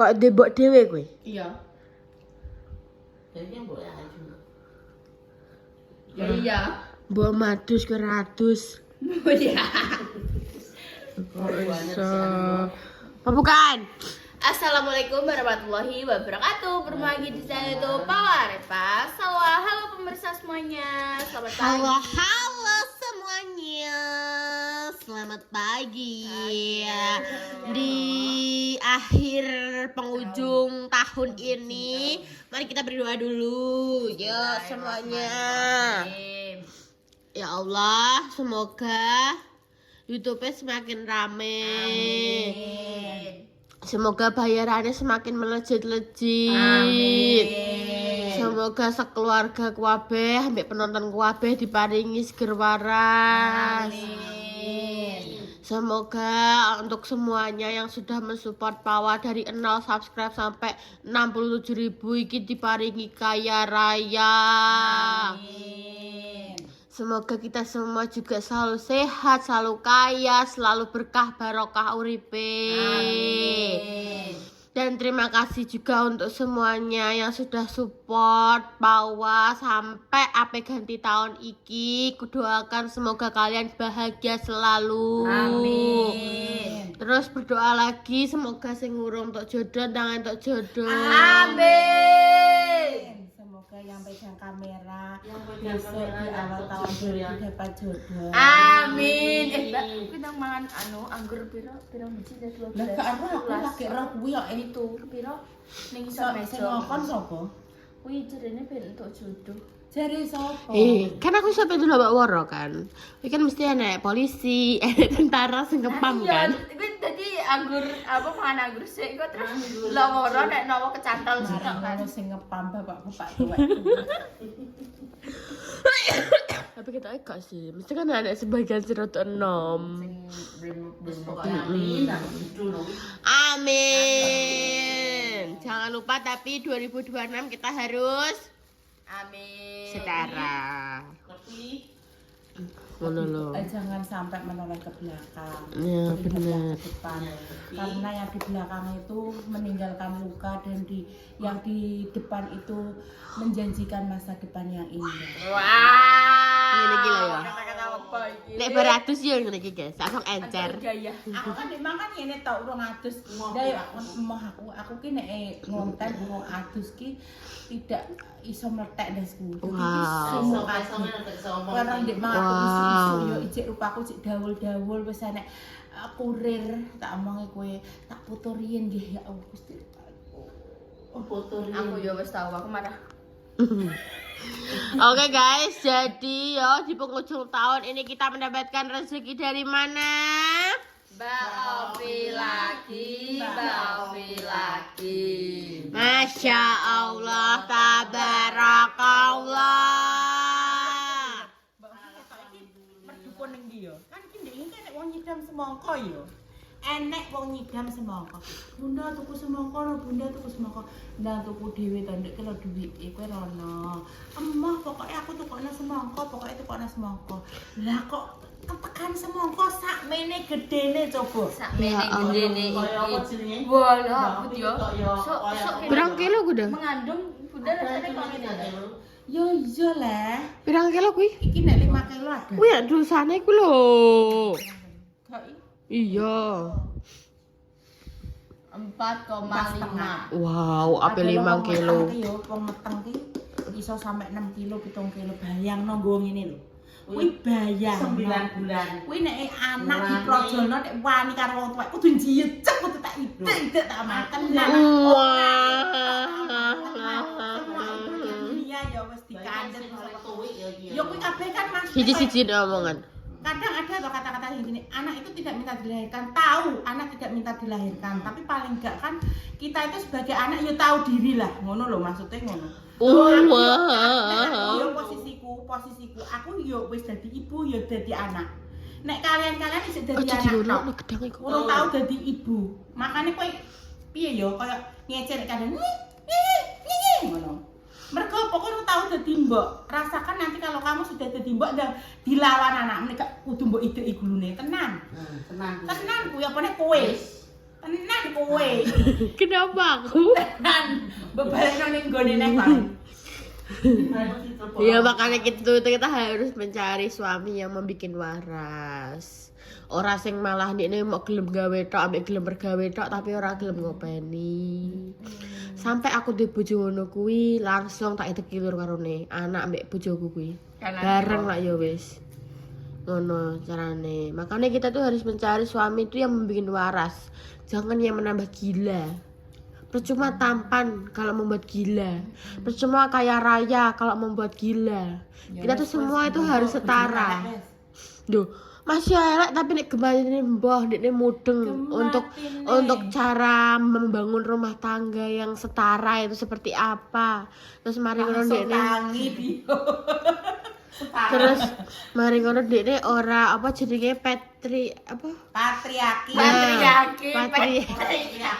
Kok debok dhewe kowe? Iya. Jadi mbok ya aja. Ya iya. Mbok madus ke ratus. Oh iya. Iso. Pembukaan. Assalamualaikum warahmatullahi wabarakatuh. Berjumpa lagi di channel YouTube Pawarepa. Halo pemirsa semuanya. Selamat pagi. Halo semuanya. Selamat pagi. Di akhir penghujung tahun ini, mari kita berdoa dulu. Yuk semuanya. Ya Allah, semoga YouTube-nya semakin rame. Amin. Semoga bayarannya semakin melejit-lejit. Amin. Semoga sekeluarga kuabeh ambek penonton kuabeh diparingi seger waras. Amin. Semoga untuk semuanya yang sudah mensupport Pawa dari 0 subscribe sampai 67.000 iki diparingi kaya raya. Amin. Semoga kita semua juga selalu sehat, selalu kaya, selalu berkah barokah uripe. Amin. Dan terima kasih juga untuk semuanya yang sudah support Pawa sampai ape ganti tahun iki. Kudoakan semoga kalian bahagia selalu. Amin. Terus berdoa lagi semoga sing urung untuk jodoh tangan untuk jodoh. Amin. Semoga yang pegang kamera besok di awal tahun 2000 dapat jodoh. Amin. Mbak, kita mangan anggur piro biji dan 12. Lah gak aku lagi roh kuwi kok Itu piro ning iso isor sing meja. ngokon sapa? Kuwi jarene ben untuk jodoh. Jare sapa? Kan aku sampai dulu Mbak Woro kan. Ini kan mesti enek polisi, enek tentara sing ngepam kan. Kuwi dadi anggur apa mangan anggur sik kok terus loworo nek nawa kecantol sitok kan. Marang sing ngepam bapak-bapak tuwek. Tapi kita gak sih, mesti kan ada sebagian sirot enom. Amin. Jangan lupa tapi 2026 kita harus Amin. setara. Ngono lho. Jangan sampai menoleh ke belakang. Ya, Lihatlah benar. ke depan. Karena yang di belakang itu meninggalkan luka dan yang di depan itu menjanjikan masa depan yang indah. Wah. Ini gila ya. Kata-kata apa iki? Nek beratus ya ngene iki guys, langsung encer. Gaya. Aku kan memang kan ngene tok urung adus. Ndak emah aku ki nek ngonten urung adus ki tidak iso meletek ndasku. Wow. Karena ndek mang aku isu-isu yo ijek rupaku cek dawul-dawul wis enek kurir tak omongi kowe tak foto riyen nggih ya Allah Gusti. Aku ya wis tahu aku marah. Oke guys, jadi yo di penghujung tahun ini kita mendapatkan rezeki dari mana? Ba'ofi lagi, ba'ofi lagi. Masya Allah, tabarakallah. Merdukun ning ndi yo? Kan iki ndek iki nek wong nyidam semangka yo. Enek wong nyidam semangka. Bunda tuku semangka, no, Bunda tuku semangka. Ndang tuku dhewe to ndek kelo duwike kowe rono. Emah pokoke aku tukokno semangka, pokoke tukokno semangka. Lah kok ketekan semangka sakmene gedene coba. Sakmene gedene iki. Wah, Wah, aku yo. Sok Pirang kilo kuda? mengandung bunda rasanya kok ngene. Yo iya lah. Pirang kilo kuwi? Iki nek 5 kilo ada. Kuwi ya dosane ku lho. Kok Iya. 4,5. Wow, ape 5 kilo. Yo wong meteng ki iso sampe 6 kilo, 7 kilo. Bayangno nggo ngene lho. Kuwi bayang 9 bulan. Kuwi nek anak diprojono nek wani karo wong tuwek kudu njiyecek kudu tak ide tak makan. Dunia ya wis dikandel. Yo kuwi kabeh kan Mas. Siji-siji omongan. Kadang ada loh kata-kata yang gini, anak itu tidak minta dilahirkan, tahu anak tidak minta dilahirkan, tapi paling enggak kan kita itu sebagai anak ya tahu diri lah, ngono loh maksudnya ngono. Wah. Yo posisiku, aku yo wis dadi ibu, yo dadi anak. Nek kalian wis dadi anak, urung tahu dadi ibu. Makanya kowe piye yo koyo ngecek kadang ngono. Mergo pokoknya tahu dadi mbok. Rasakan nanti kalau kamu sudah dadi mbok dan dilawan anak menika kudu mbok ideki gulune tenan. Tenang. Tenan kuwi apane kowe. Tenan kowe. Kenapa aku? Tenan bebalekno ning gone nek bareng. Ya makanya kita harus mencari suami yang membuat waras. Ora sing malah ndekne mau gelem gawe tok ambek gelem bergawe tok tapi ora gelem ngopeni. Sampai aku di bojo ngono kuwi langsung tak edeki lur karone anak ambek bojoku kuwi. Bareng lah ya wis. Ngono carane. Makanya kita tuh harus mencari suami itu yang membuat waras. Jangan yang menambah gila. Percuma tampan kalau membuat gila. Percuma kaya raya kalau membuat gila. Kita tuh semua itu harus setara. Duh, masih elek tapi nek gembane mbah ndekne mudeng untuk cara membangun rumah tangga yang setara itu seperti apa. Terus mari ngono ndekne. Terus mari ngono ndekne ora apa jenenge patriarki.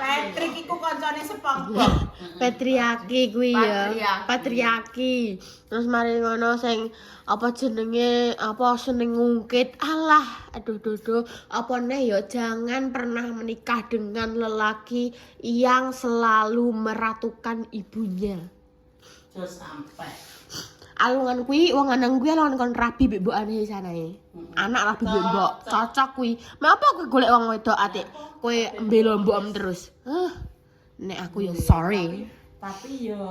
Patrick iku kancane SpongeBob. Patriarki kuwi ya. Patriarki. Terus mari ngono sing apa jenenge apa seneng ngungkit. Alah, aduh apa neh ya jangan pernah menikah dengan lelaki yang selalu meratukan ibunya. Terus sampai Alungan kuwi wong lanang kuwi alungan kon rabi mbek mbokane sanae. Anak rabi mbek mbok, cocok kuwi. Mapa kowe golek wong wedok atik kowe mbela mbokmu terus. Nek aku ya sorry. Tapi yo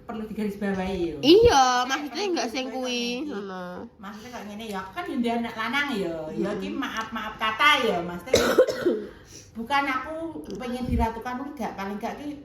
perlu digarisbawahi yo. Iya, maksudnya enggak sing kuwi, ngono. Maksudnya kok ngene ya, kan yo ndek anak lanang yo. Ya iki maaf kata ya, maksudnya bukan aku pengen diratukan enggak, paling enggak ki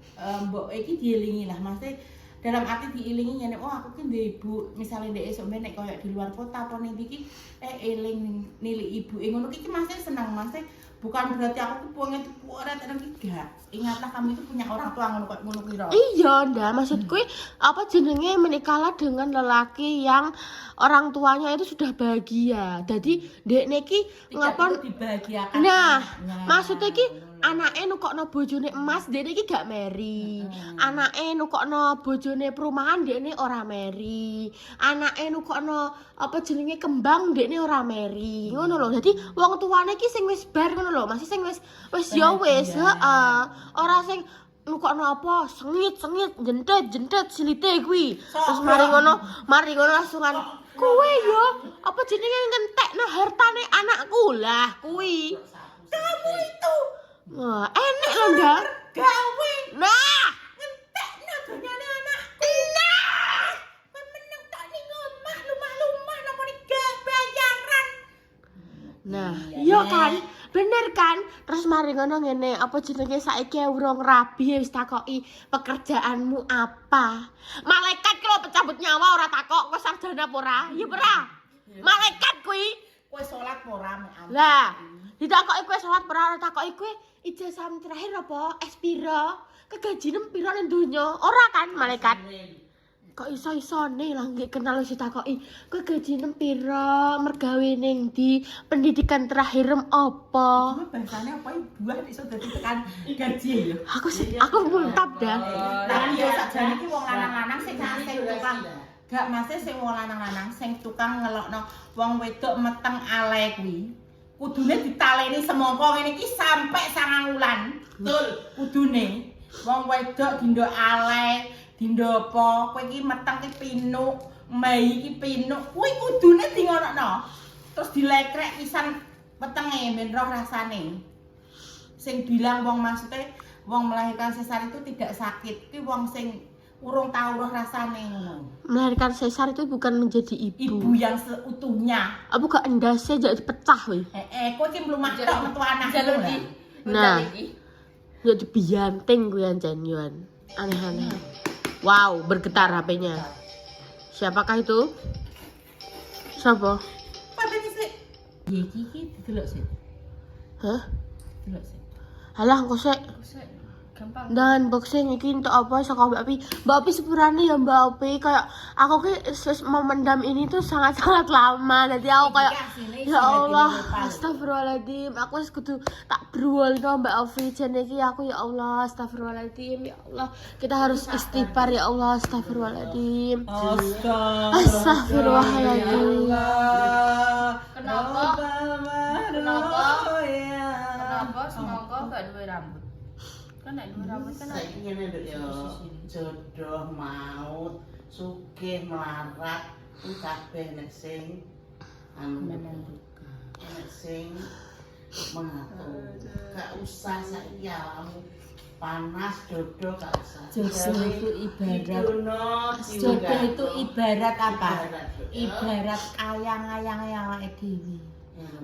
mbok iki dielingi lah, maksudnya dalam arti diilingi ngene, oh aku ki ndek ibu, misalnya ndek esuk nek koyo di luar kota apa ning iki eling nilai ibu. Ngono ki maksudnya senang, maksudnya bukan berarti aku pengen dipuret nang enggak. Ingatlah kamu itu punya orang tua ngono kuwi. Iya, ndak maksudku apa jenenge menikahlah dengan lelaki yang orang tuanya itu sudah bahagia. Jadi dekne iki ngapa dibahagiakan. Nah, maksudnya iki anake nukokno bojone emas, dekne iki gak meri. Anake nukokno bojone perumahan, dekne ora meri. Anake nukokno apa jenenge kembang, dekne ora meri. Ngono lho. Dadi wong tuane iki sing wis bar ngono lho, masih sing wis ya wis, heeh. Ora sing nukokno apa sengit jentet silite kuwi. Terus mari ngono langsungan kowe yo apa jenenge ngentekno hartane anakku lah kuwi. Kamu itu Wah, enek lho, Ndak. gawe Nah, ngentekno donyane anakku. Nah, meneng tak ning omah lumah-lumah napa ning bayaran. nah, iya kan? Bener kan? Terus mari ngono ngene, apa jenenge saiki urung rabi wis takoki pekerjaanmu apa? Malaikat ki lho pencabut nyawa ora takok kowe sarjana apa ora? Ya ora. Malaikat kuwi. Kowe salat ora mek ampun. Lah, ditakoki kowe salat ora takoki kowe ijazahmu terakhir apa? S pira? Kegajine pira ning donya? Ora kan malaikat? Kok iso-isone lah nggih kenal wis ditakoki. Kowe gajine pira? Mergawe ning ndi? Pendidikan terakhirem apa? Cuma bahasane apa buah iso dadi tekan gaji ya. Aku muntap dah. Lah iya sakjane iki wong lanang-lanang sing tukang gak masih sing wong lanang-lanang sing tukang ngelokno wong wedok meteng alay kuwi. Kudune ditaleni semangka ngene iki sampe 9 wulan. Betul, kudune. Wong wedok dindo alay, dindo apa, kowe iki meteng ki pinuk, mei iki pinuk. Kuwi kudune di ngono. Terus dilekrek pisan wetenge ben roh rasane. Sing bilang wong maksudnya wong melahirkan sesar itu tidak sakit. Ki wong sing urung tahu roh rasane ngono. Melahirkan sesar itu bukan menjadi ibu. Ibu yang seutuhnya. Apa gak endase jadi pecah weh. Kowe ki mlumah tok metu anak Jalur lho. di. Nah. Jadi bianting gue yang genuine. Aneh-aneh. Wow, bergetar HP-nya. Siapakah itu? Siapa? Padahal sih. Ya iki didelok sih. Hah? Delok sih. Halah kok sik. Gampang. Dan boxing iki untuk apa saka Mbak Pi? Mbak Pi sepurane ya Mbak Pi kayak aku ki memendam ini tuh sangat-sangat lama. Jadi aku kayak ya Allah, astagfirullahaladzim. Aku wis kudu tak bruwolno Mbak Ovi jane iki aku ya Allah, astagfirullahaladzim. Ya Allah, kita harus istighfar ya Allah, astagfirullahaladzim. Astagfirullahaladzim. Kenapa? Kenapa? apa semangka gak duwe rambut. Kan nek duwe rambut kan Saiki ngene lho ya, jodoh maut, sugih melarat, ku kabeh nek sing menentukan. nek sing mengatur. Gak usah saiki awakmu panas jodoh gak usah. Jodoh itu ibarat apa? Ibarat ayang-ayang yang awake dhewe.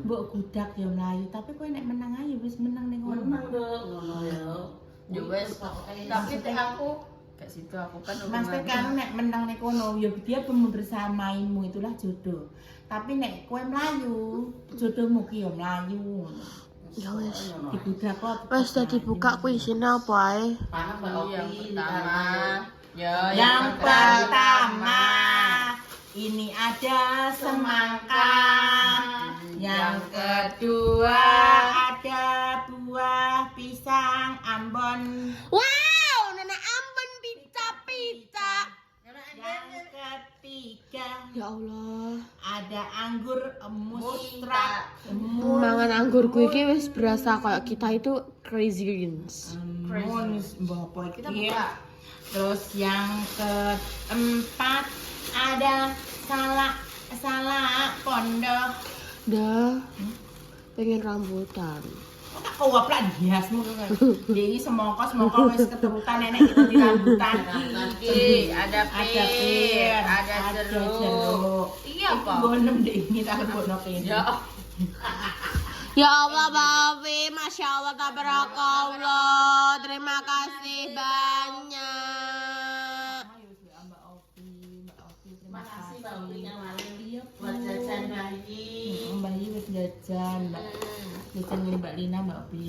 Mbok gudak ya mlayu, tapi kowe nek menang ae wis menang ning ngono. Menang lho ngono ya. ya wes. Tapi nek aku gak situ aku kan Maksudnya kan nek menang ning kono ya dia bersamainmu itulah jodoh. Tapi nek kowe mlayu, jodohmu ki ya mlayu. Ya wis. Digudak kok. Wes dadi buka ku isine apa ae? Panas Mbak Opi. yang pertama. Ya, Yang pertama ini ada semangka. Yang kedua ada buah pisang Ambon. Wow, Nana Ambon pizza. Yang ketiga Ya Allah. ada anggur mustra. Mangan anggur gue iki wis berasa kayak kita itu crazy greens. Mbok Kita buka. Terus yang keempat ada salak pondok. Dah. Pengen rambutan. Kok waplak hiasmu kan. Jadi semongko wis keturutan nenek kita di rambutan. Iki ada Ada pir, pir, ada jeruk. Iya apa? Bonem deh ini tak kebokno kene. Ya. Ya Allah, Babi, Masya Allah, tabarakallah. Terima kasih banyak. Mbak Opi, terima Makasih kasih. Mbak Opi kemarin Iya, buat jajan bayi. Mbak Yi wis jajan, Mbak. Jajan ini Mbak Lina, Mbak Opi.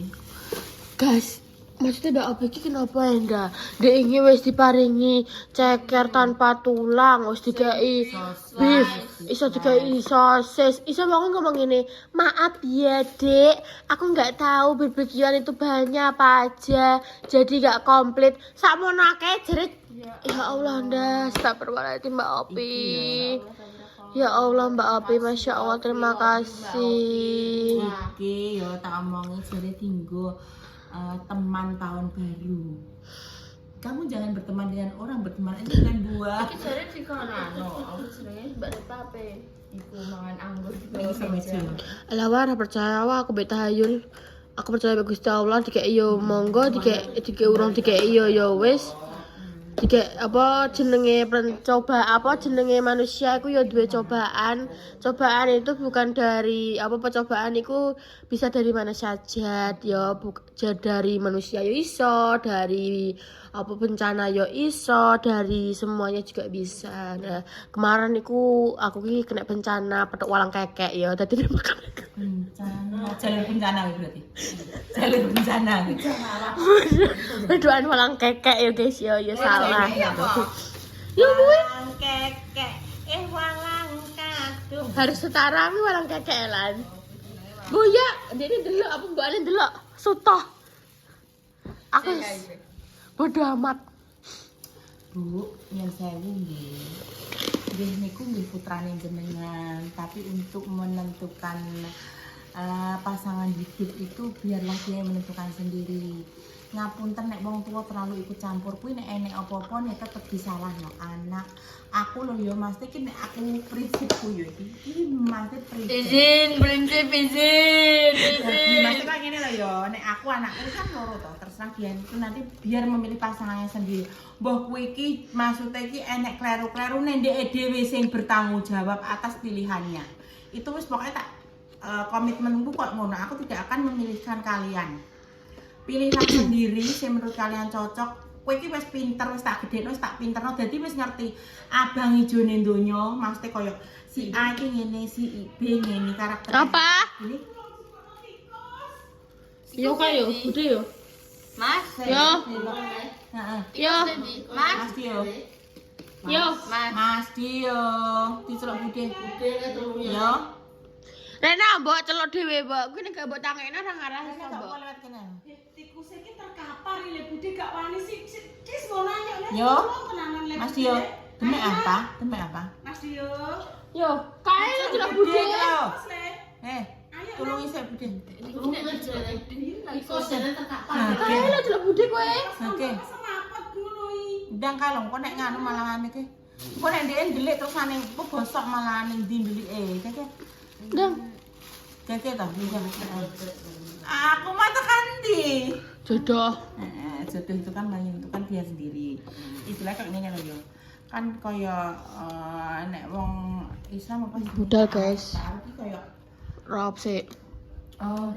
Guys, maksudnya Mbak Obi iki kenapa ya ndak? Dek ini wis diparingi ceker tanpa tulang, wis dikai beef, iso dikai sosis. Iso mau ngomong ini, maaf ya Dek, aku nggak tahu barbekyuan itu bahannya apa aja, jadi nggak komplit. Sakmono akeh jerit. Ya Allah, ndak, astagfirullahaladzim Mbak Opi. Ya Allah Mbak Opi, Masya Allah, terima kasih. Iki yo tak omongi jare dinggo teman tahun baru. Kamu jangan berteman dengan orang, berteman aja dengan buah. Iki jare dikono aku jenenge Mbak Tape. Iku mangan anggur di Ini sama meja. Alah wah, percaya wah aku betahayul. Aku percaya bagus Gusti Allah dikek yo monggo dikek urung dikek yo wis. Dikek apa jenenge jenenge manusia iku ya duwe cobaan. Cobaan itu bukan dari percobaan itu bisa dari mana saja ya dari manusia yo iso, dari bencana yo iso, dari semuanya juga bisa. Nah, kemarin aku ki kena bencana petuk walang kekek ya dadi makan. Jalur bencana berarti. Jalur bencana gitu. Berdoaan walang kekek ya guys ya salah. Ya kuwi walang kekek, walang kadung. harus setara mi walang kekek lan. Bu ya, dene delok apa mbak Alen delok sutoh. Aku bodo amat. Bu, yang sewu nggih. Nggih niku nggih putrane jenengan, tapi untuk menentukan pasangan hidup itu biarlah dia yang menentukan sendiri. Ngapunten nek wong tua terlalu ikut campur kuwi nek enek apa-apa nek tetep disalahno anak. Aku lho ya Mas iki nek aku prinsipku yo iki Mas prinsip. Prinsip Maksudnya gini loh yo, nek aku anakku kan loro toh, terserah dia itu nanti biar memilih pasangannya sendiri. Mbah kuwi iki maksudnya iki enek kleru-kleru nek ndek dhewe sing bertanggung jawab atas pilihannya. Itu wis pokoknya tak komitmenku kok ngono, aku tidak akan memilihkan kalian. Pilihlah sendiri sing menurut kalian cocok. Kowe iki wis pinter, wis tak gedhekno, wis tak pinterno, dadi wis ngerti abang ijone donya, maksudnya koyo si A iki ngene, si B ngene karakter. Apa? Ini Yo kayo, gede yo. Mas. Yo. heeh. Yo. Mas. Mas Dio. Yo. Mas Dio, dicelok bude. Yo. Rena mbok celok dhewe, Mbok. Kuwi nek gak mbok tangekno ora ngarah iso, Gak Mbok. apa lewat kene. Tikus iki terkapar ile Budi gak wani sih kis ngono ayo Yo. tenanan le Mas Dio, demi apa? Demi apa? Mas Dio Yo, kae celok bude. Mas le Eh, ayo tulungi saya Budi. Kok jane terkapar. Kae lho delok Budi kowe. Oke. Semapet ngono iki. Ndang kalong kok nek nganu malahan iki. Kok nek ndek ndelik terus ane bosok malahan ning ndi ndelike. Keke. Ndang. Keke ta. Aku mah tekan ndi. Jodoh. Jodoh itu kan menentukan dia sendiri. Istilah kayak ini kan yo. Kan kaya nek wong Islam apa sih? Budal, guys. Iki kaya Rob sih. oh,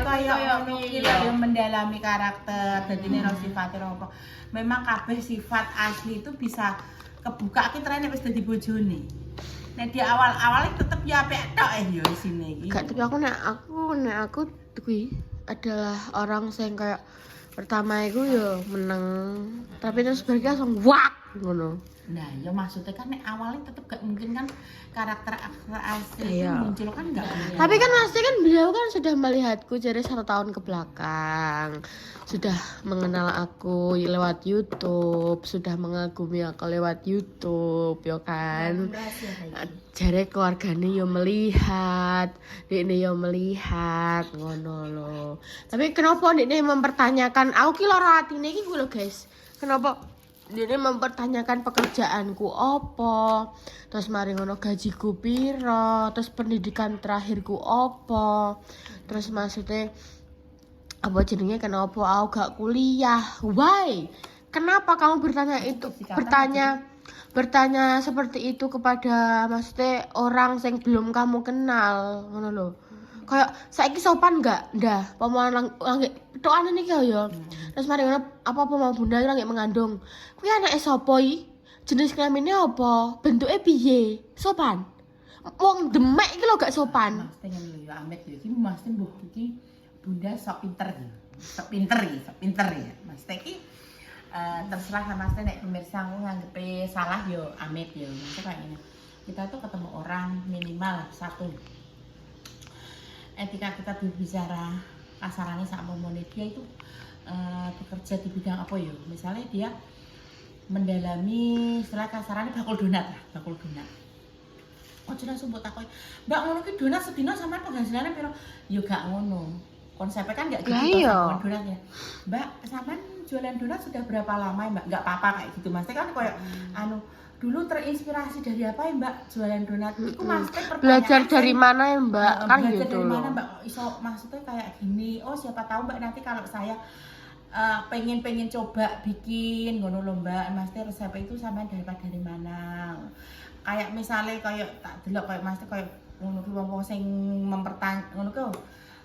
kaya ngono iki lho mendalami karakter. Dadi nek sifate apa. Memang kabeh sifat asli itu bisa kebuka ki trene wis dadi bojone. Nek di awal-awal tetep ya apik tok yo isine iki. Gak tapi aku kuwi adalah orang sing kayak pertama iku yo meneng tapi terus balik langsung wak ngono. Nah, ya maksudnya kan nek awalnya tetep gak mungkin kan karakter asli itu Iya. muncul kan gak mungkin. Tapi kan pasti kan beliau kan sudah melihatku dari 1 tahun ke belakang. Sudah mengenal aku lewat YouTube, sudah mengagumi aku lewat YouTube, ya kan. Jare keluargane yo melihat, dekne yo melihat ngono lho. Tapi kenapa dekne mempertanyakan aku ki lara atine iki kuwi lho, guys. Kenapa dekne mempertanyakan pekerjaanku opo? Terus mari ngono gajiku piro? Terus pendidikan terakhirku opo? Terus maksudnya apa jenenge kenapa aku gak kuliah? Why? Kenapa kamu bertanya itu? Bertanya seperti itu kepada maksudnya orang yang belum kamu kenal, ngono lho. Kayak saiki sopan enggak? Ndah, pamono langit tokane niki ya. Terus mari ngono apa mau bunda langit mengandung. Kuwi anake sapa iki? Jenis kelaminnya apa? Bentuke piye? Sopan. Wong demek iki lho gak sopan. Mas pengen lho ya Amit ya. Iki Mas mbuh iki bunda sok pinter ya. Sok pinter ya. Mas iki terserah sama Mas nek pemirsa nganggepe salah yo Amit yo. Maksudnya kayak ini. Kita tuh ketemu orang minimal satu. Etika kita berbicara kasarannya sama dia itu bekerja di bidang apa ya? Misalnya dia mendalami istilah kasarannya bakul donat lah, bakul donat. Oh jelas sumpah takoi, Mbak ngono ki donat sedina sampean penghasilannya piro? Ya gak ngono. Konsepnya kan gak gitu Lah, toh donat ya. Mbak, sampean jualan donat sudah berapa lama ya, Mbak? Gak apa-apa kayak gitu. Mas kan koyo dulu terinspirasi dari apa ya, Mbak? Jualan donat. Iku maksudnya pertanyaan Belajar dari mana ya, Mbak? Kan belajar gitu dari loh. mana, Mbak? Iso maksudnya kayak gini. Oh, siapa tahu Mbak nanti kalau saya pengen coba bikin ngono lho Mbak. Maksudnya resep itu sampean dari mana? Kayak misalnya kayak tak delok kayak Mas kayak ngono ki wong-wong sing mempertanyaan ngono ki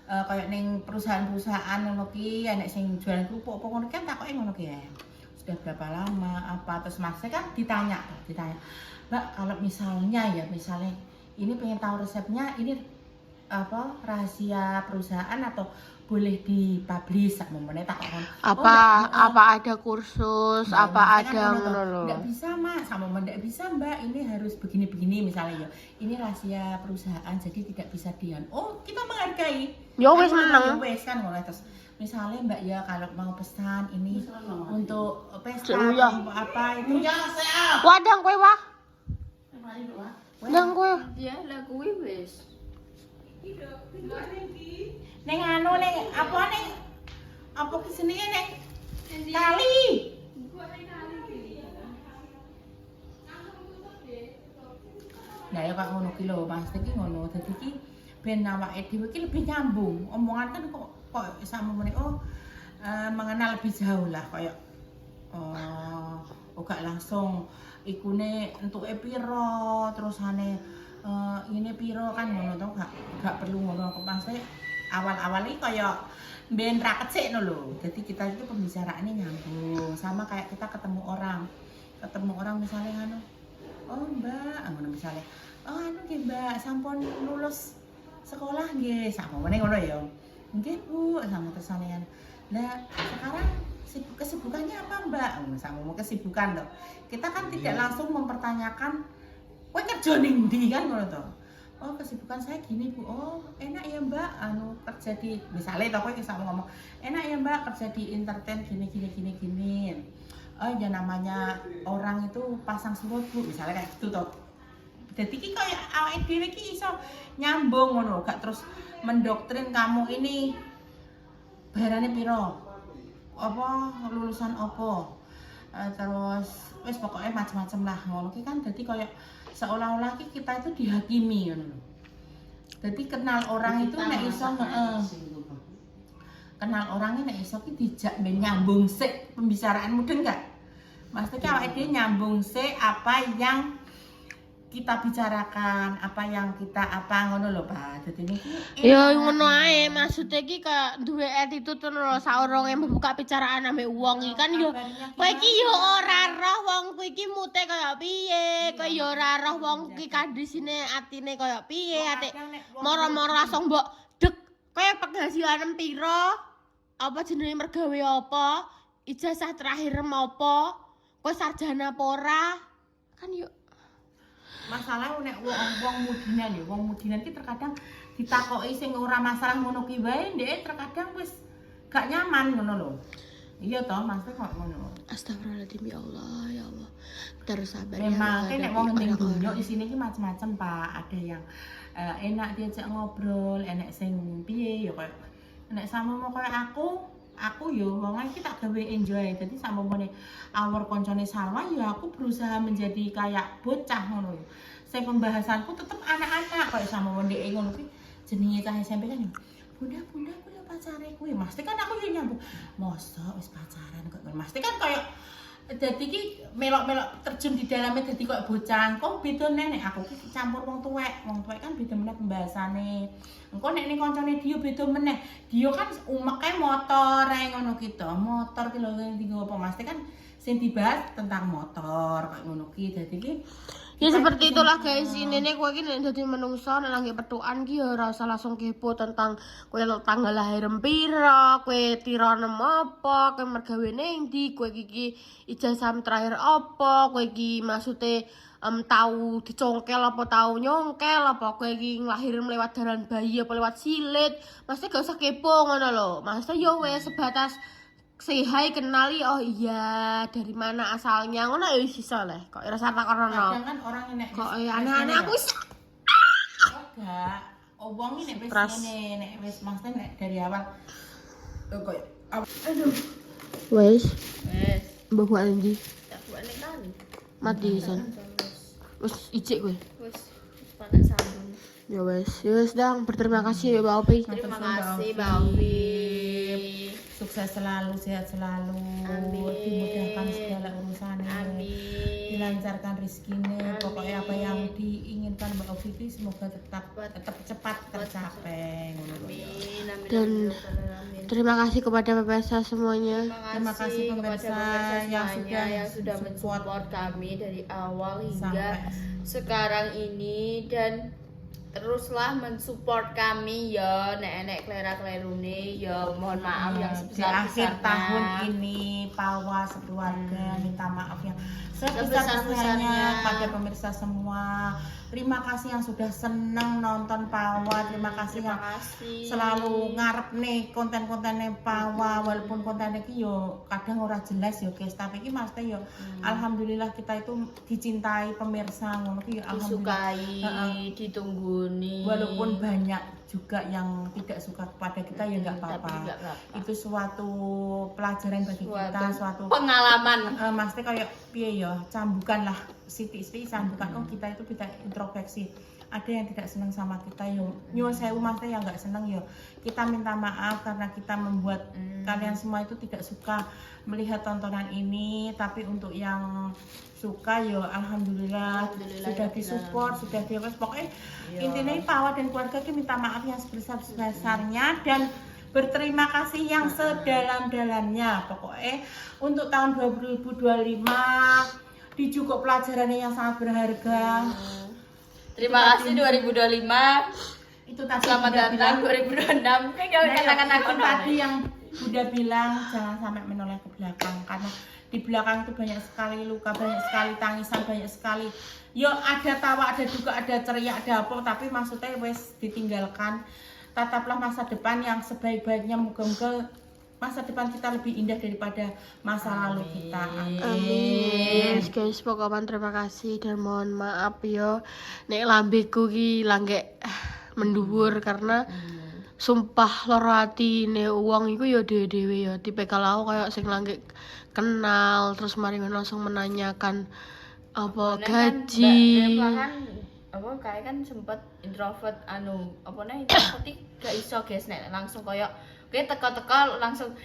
kayak ning perusahaan-perusahaan ngono ki nek sing jualan kerupuk apa ngono ki kan takoke ngono ki ya. Sudah berapa lama apa terus Mas kan ditanya Mbak kalau misalnya ini pengen tahu resepnya ini apa rahasia perusahaan atau boleh dipublish sak momene tak kon. Apa ada kursus, Nah, apa maksudnya ada kan ngono lho. Nggak bisa Mas, sama nggak bisa Mbak, ini harus begini misalnya ya. Ini rahasia perusahaan jadi tidak bisa dian. Oh, kita menghargai. Ya wis Kan, meneng. ya wis kan ngono terus. Misalnya Mbak ya kalau mau pesan ini untuk pesta Celuya. atau apa itu Ya, saya. Wadang kowe wah. Mari, Wak. Wadang kowe. Ya lah kuwi wis. neng anu neng apa kesini neng kali. Nah ya kok ngono ki lho Mas iki ngono dadi ki ben awake dhewe ki lebih nyambung. Omongan kan kok sama meneh mengenal lebih jauh lah kayak gak langsung ikune entuke piro terusane ini piro kan ngono to gak perlu ngono kok Mas awal-awal iki kaya ben ra kecik lho. Jadi kita itu pembicaraannya nyambung sama kayak kita ketemu orang misalnya ngono. Oh Mbak, ngono misalnya. Oh anu nggih Mbak, sampun lulus sekolah nggih, sakmene ngono ya. Nggih Bu, sama tersane. Lah sekarang kesibukannya apa Mbak? Sama kesibukan loh. Kita kan tidak langsung mempertanyakan kowe kerja ning ndi kan ngono to. Oh kesibukan saya gini Bu. Oh enak ya Mbak anu kerja di misalnya to kowe sama ngomong enak ya Mbak kerja di entertain gini. Oh ya namanya orang itu pasang surut Bu misalnya kayak gitu toh. Dadi iki kaya awake dhewe iki iso nyambung ngono, gak terus mendoktrin kamu ini bayarane piro? Apa lulusan apa? Terus wis pokoknya macam-macam lah ngono ki kan dadi kaya seolah-olah kita itu dihakimi ngono. Dadi kenal orang itu nek iso kenal orangnya nek iso ki dijak nyambung sik pembicaraan mudeng gak? Maksudnya awake dhewe nyambung sik apa yang kita bicarakan, apa yang kita apa ngono lho, Pak. Dadi niki Ya ngono ae, maksudnya iki kayak duwe attitude lho saurunge membuka bicaraan ambek wong iki kan yo kowe iki yo ora roh wong kuwi iki mute kaya piye, kowe yo ora roh wong iki kondisine atine kaya piye, atik moro-moro langsung mbok dek kowe penghasilan piro? Apa jenenge mergawe apa? Ijazah terakhir apa? Kowe sarjana apa ora? Kan yo masalah nek wong mudinan ya, wong mudinan ki terkadang ditakoki sing ora masalah ngono ki wae, ndek terkadang wis gak nyaman ngono lho. Iya toh, Mas kok ngono. Astagfirullahaladzim, ya Allah, ya Allah. Terus sabar Memang ya. nek wong ning dunya isine ki macam-macam, Pak. Ada yang enak diajak ngobrol, enek sing piye ya koyo nek sama koyo aku yo wong iki tak gawe enjoy. Dadi sampune awur koncone Salma ya aku berusaha menjadi kayak bocah ngono. Sing pembahasanku tetep anak-anak koyo sama ndek ngono kuwi jenenge cah SMP kan. Bunda kuwi pacare kuwi. Mesti kan aku yo nyambung. Mosok wis pacaran kok. Mesti kan koyo dadi ki melok-melok terjun di dalamnya dadi koyo bocah. Kok beda nek aku ki campur wong tuwek. Wong tuwek kan beda meneh pembahasane. Engko nek ning kancane dia beda meneh. Dia kan umeke motor ae ngono ki to. Motor ki lho dienggo apa Mas kan sing dibahas tentang motor kayak ngono ki. Dadi ki ya seperti itulah guys, ini nih kowe iki nek dadi menungso nek lagi petukan ki ya ora usah langsung kepo tentang kowe tanggal lahir piro, kowe tirane apa, kowe mergawe ning ndi, kowe iki ijazah terakhir apa, kowe iki maksude tahu dicongkel apa tahu nyongkel apa kowe iki nglahirin lewat dalan bayi apa lewat silit. Maksudnya gak usah kepo ngono lho. Maksudnya yo wes sebatas say hi kenali oh iya dari mana asalnya ngono ya wis iso leh kok rasa takono kadang kan orang nek kok aneh-aneh aku wis enggak wong iki nek wis Pras. ngene nek wis maksudnya nek dari awal koyo wes Wes, mbah buat ndi tak buat ning kan. mati san wis ijik kowe Wes, pakai sabun. ya wes dang berterima kasih ya Mbak Opi Terima kasih, Mbak Ovi. sukses selalu, sehat selalu, Amin. dimudahkan segala urusannya, Amin. dilancarkan rezekinya, Amin. pokoknya apa yang diinginkan Mbak Ovi semoga tetap cepat tercapai. Amin. Amin. Dan Amin. terima kasih kepada pemirsa semuanya. Terima kasih kepada pemirsa yang semuanya sudah yang support mensupport kami dari awal hingga sampai sekarang ini dan teruslah mensupport kami ya nek klera-klerune ya mohon maaf yang di akhir sebesar-besarnya. tahun ini Pawa sekeluarga minta maaf yang sebesar-besarnya Sebesar-besarnya. kepada pemirsa semua. Terima kasih yang sudah senang nonton Pawa, terima kasih Terima yang kasih. selalu ngarep nih konten-kontennya Pawa walaupun kontennya ki yo kadang ora jelas yo guys, tapi ki maksudnya yo alhamdulillah kita itu dicintai pemirsa ngono ki yo alhamdulillah. disukai, ditungguni. Walaupun banyak juga yang tidak suka kepada kita ya nggak Tapi apa-apa. nggak apa-apa. Itu suatu pelajaran bagi kita, suatu pengalaman. maksudnya kayak piye ya, cambukan lah, siti-siti cambukan oh kita itu bisa introspeksi. Ada yang tidak senang sama kita yo, nyuwun sewu maksudnya yang nggak senang yo. Kita minta maaf karena kita membuat kalian semua itu tidak suka melihat tontonan ini, tapi untuk yang suka yo alhamdulillah, Alhamdulillah, sudah ya, disupport, sudah diurus pokoknya Iya. intinya Pawa dan keluarga kita minta maaf yang sebesar-besarnya dan berterima kasih yang sedalam-dalamnya. Pokoknya untuk tahun 2025 dicukup pelajarannya yang sangat berharga. Terima kasih 2025. Itu tadi Selamat Bunda datang bilang. 2026. Kayak katakan aku Itu tadi yang Bunda bilang jangan sampai menoleh ke belakang karena di belakang itu banyak sekali luka, banyak sekali tangisan, banyak sekali. Yo ada tawa, ada duka, ada ceria, ada apa, tapi maksudnya wes ditinggalkan. Tataplah masa depan yang sebaik-baiknya, moga-moga masa depan kita lebih indah daripada masa lalu kita. Amin. Guys, pokoknya terima kasih dan mohon maaf yo nek lambeku ki langge mendhuwur karena sumpah loro atine wong iku ya dhewe-dhewe ya tipe kalau kayak sing langge kenal terus mari langsung menanyakan apa gaji. Apa kayak kan sempet introvert apa nih introvert gak iso guys nek langsung kayak teka-teka langsung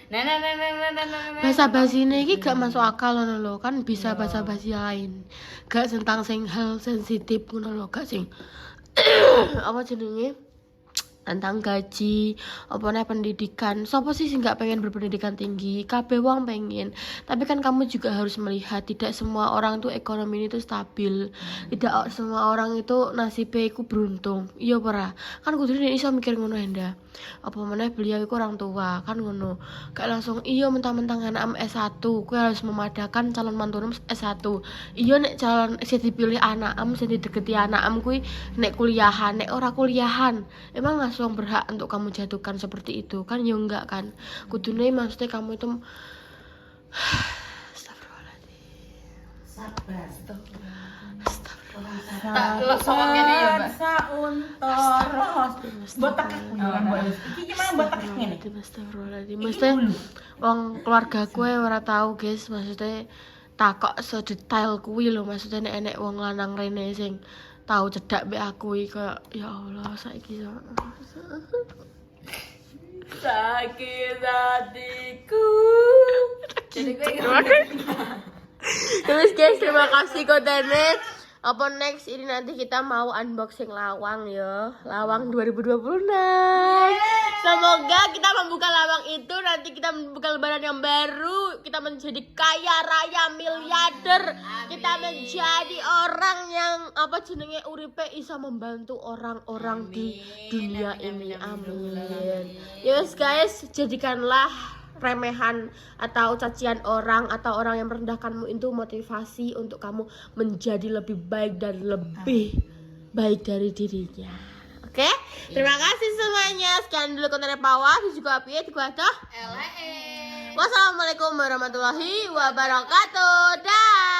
bahasa basine iki gak masuk akal ngono lho kan bisa bahasa basi lain gak tentang sing hal sensitif ngono lho gak sing apa jenenge tentang gaji apa nih pendidikan. Siapa sih nggak pengen berpendidikan tinggi? Kabeh wong pengen, tapi kan kamu juga harus melihat tidak semua orang tuh ekonomi itu stabil, tidak semua orang itu nasibnya itu beruntung. Iya pernah kan kudune iso mikir ngono Enda apa meneh beliau itu orang tua kan ngono gak langsung iya mentang-mentang anak S1 kowe harus memadakan calon mantu S1. Iya nek calon sing dipilih anak sing dideketi anak kuwi nek kuliahan nek ora kuliahan emang langsung berhak untuk kamu jatuhkan seperti itu kan ya enggak kan kudune maksudnya kamu itu Sabar. tak lo sama ngene ya Mbak. Sauntoros. Mbok tekak kan Mbak. Iki gimana mbok tekak ngene? Astagfirullahaladzim. Maksudnya wong keluarga kue ora tahu guys maksudnya takok sedetail kuwi lho maksudnya nek enek wong lanang rene sing tahu cedak mbek aku iki kayak ya Allah saiki Sakit hatiku. Jadi gue terus guys terima kasih kontennya apa next ini nanti kita mau unboxing lawang ya lawang 2026 semoga kita membuka lawang itu nanti kita membuka lembaran yang baru kita menjadi kaya raya miliarder kita menjadi orang yang apa jenenge uripe bisa membantu orang-orang di dunia ini amin yes guys jadikanlah remehan atau cacian orang atau orang yang merendahkanmu itu motivasi untuk kamu menjadi lebih baik dan lebih baik dari dirinya. Oke? Terima kasih semuanya. Sekian dulu kontennya Pawa dan juga Api di Wassalamualaikum warahmatullahi wabarakatuh. Dah.